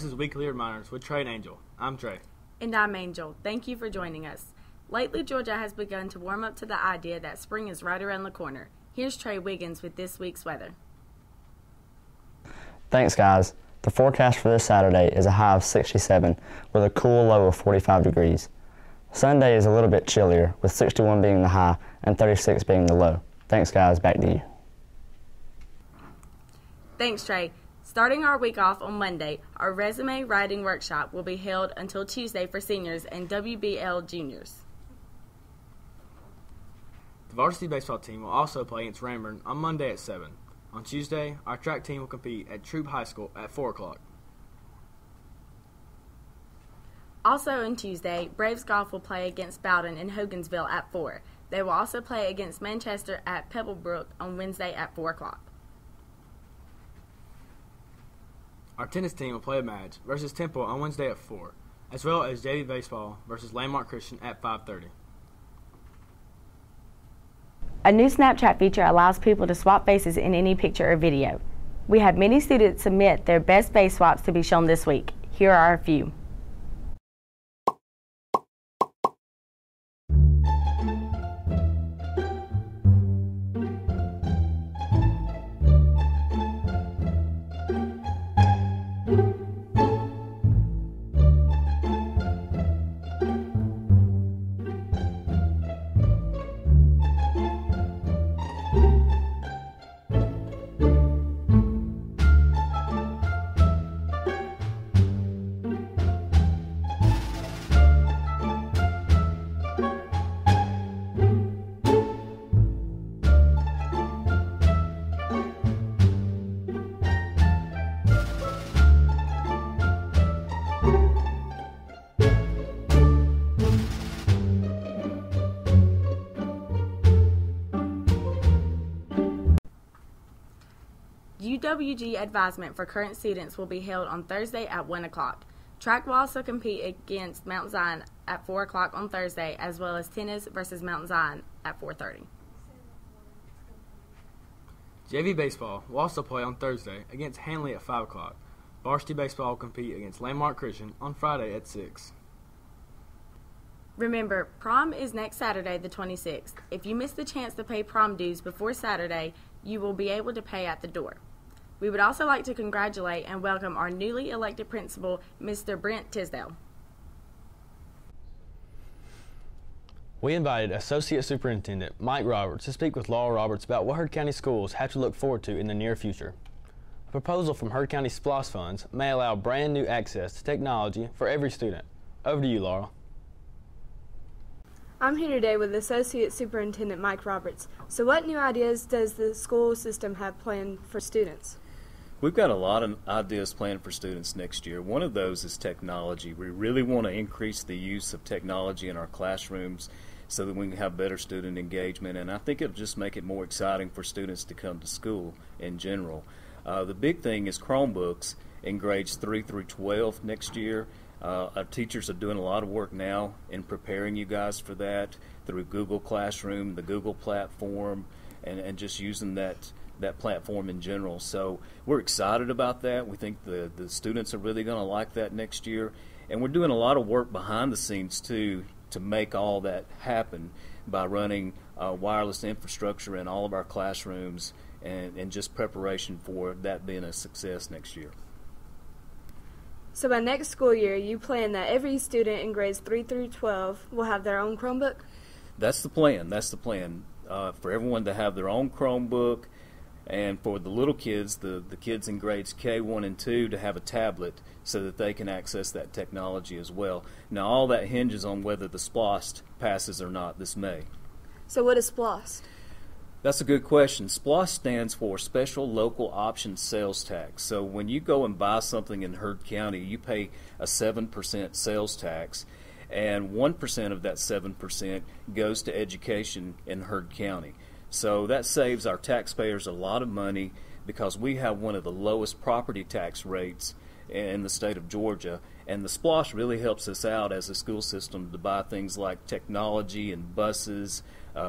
This is Weekly Reminders with Trey and Angel. I'm Trey. And I'm Angel. Thank you for joining us. Lately, Georgia has begun to warm up to the idea that spring is right around the corner. Here's Trey Wiggins with this week's weather. Thanks, guys. The forecast for this Saturday is a high of 67 with a cool low of 45 degrees. Sunday is a little bit chillier, with 61 being the high and 36 being the low. Thanks, guys. Back to you. Thanks, Trey. Starting our week off on Monday, our resume writing workshop will be held until Tuesday for seniors and WBL juniors. The varsity baseball team will also play against Ramburn on Monday at 7. On Tuesday, our track team will compete at Troop High School at 4 o'clock. Also on Tuesday, Braves Golf will play against Bowden in Hogansville at 4. They will also play against Manchester at Pebblebrook on Wednesday at 4 o'clock. Our tennis team will play a match versus Temple on Wednesday at 4, as well as JV baseball versus Landmark Christian at 5:30. A new Snapchat feature allows people to swap faces in any picture or video. We had many students submit their best face swaps to be shown this week. Here are a few. UWG advisement for current students will be held on Thursday at 1 o'clock. Track will also compete against Mount Zion at 4 o'clock on Thursday, as well as tennis versus Mount Zion at 4:30. JV baseball will also play on Thursday against Hanley at 5 o'clock. Varsity baseball will compete against Landmark Christian on Friday at 6. Remember, prom is next Saturday, the 26th. If you miss the chance to pay prom dues before Saturday, you will be able to pay at the door. We would also like to congratulate and welcome our newly elected principal, Mr. Brent Tisdale. We invited Associate Superintendent Mike Roberts to speak with Laura Roberts about what Heard County schools have to look forward to in the near future. A proposal from Heard County SPLOST funds may allow brand new access to technology for every student. Over to you, Laura. I'm here today with Associate Superintendent Mike Roberts. So what new ideas does the school system have planned for students? We've got a lot of ideas planned for students next year. One of those is technology. We really want to increase the use of technology in our classrooms so that we can have better student engagement, and I think it'll just make it more exciting for students to come to school in general. The big thing is Chromebooks in grades 3 through 12 next year. Our teachers are doing a lot of work now in preparing you guys for that through Google Classroom, the Google platform, and just using that platform in general. So we're excited about that. We think the students are really going to like that next year. And we're doing a lot of work behind the scenes, too, to make all that happen by running wireless infrastructure in all of our classrooms and just preparation for that being a success next year. So by next school year, you plan that every student in grades 3 through 12 will have their own Chromebook? That's the plan. That's the plan. For everyone to have their own Chromebook, and for the little kids, the kids in grades K1 and 2, to have a tablet so that they can access that technology as well. Now, all that hinges on whether the SPLOST passes or not this May. So what is SPLOST? That's a good question. SPLOST stands for Special Local Option Sales Tax. So when you go and buy something in Heard County, you pay a 7% sales tax, and 1% of that 7% goes to education in Heard County. So that saves our taxpayers a lot of money because we have one of the lowest property tax rates in the state of Georgia, and the SPLOST really helps us out as a school system to buy things like technology and buses.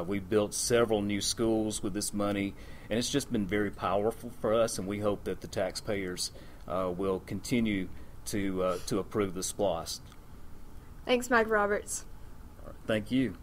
We built several new schools with this money, and it's just been very powerful for us, and we hope that the taxpayers will continue to approve the SPLOST. Thanks, Mike Roberts. Thank you.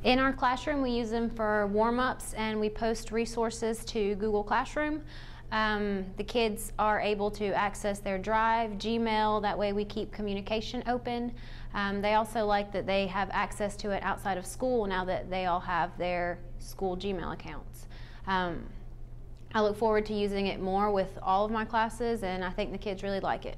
In our classroom, we use them for warm-ups, and we post resources to Google Classroom. The kids are able to access their Drive, Gmail, that way we keep communication open. They also like that they have access to it outside of school now that they all have their school Gmail accounts. I look forward to using it more with all of my classes, and I think the kids really like it.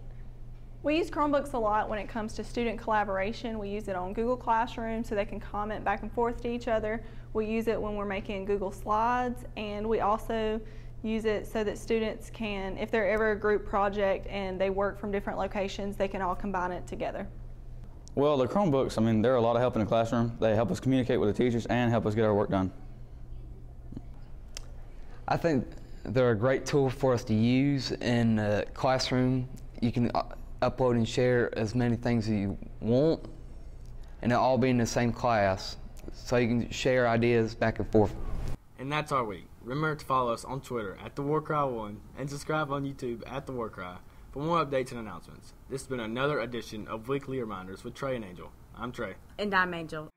We use Chromebooks a lot when it comes to student collaboration. We use it on Google Classroom so they can comment back and forth to each other. We use it when we're making Google Slides, and we also use it so that students can, if they're ever a group project and they work from different locations, they can all combine it together. Well, the Chromebooks, I mean, they're a lot of help in the classroom. They help us communicate with the teachers and help us get our work done. I think they're a great tool for us to use in the classroom. You can upload and share as many things as you want, and they'll all be in the same class, so you can share ideas back and forth. And that's our week. Remember to follow us on Twitter @TheWarCry1 and subscribe on YouTube @TheWarCry for more updates and announcements. This has been another edition of Weekly Reminders with Trey and Angel. I'm Trey. And I'm Angel.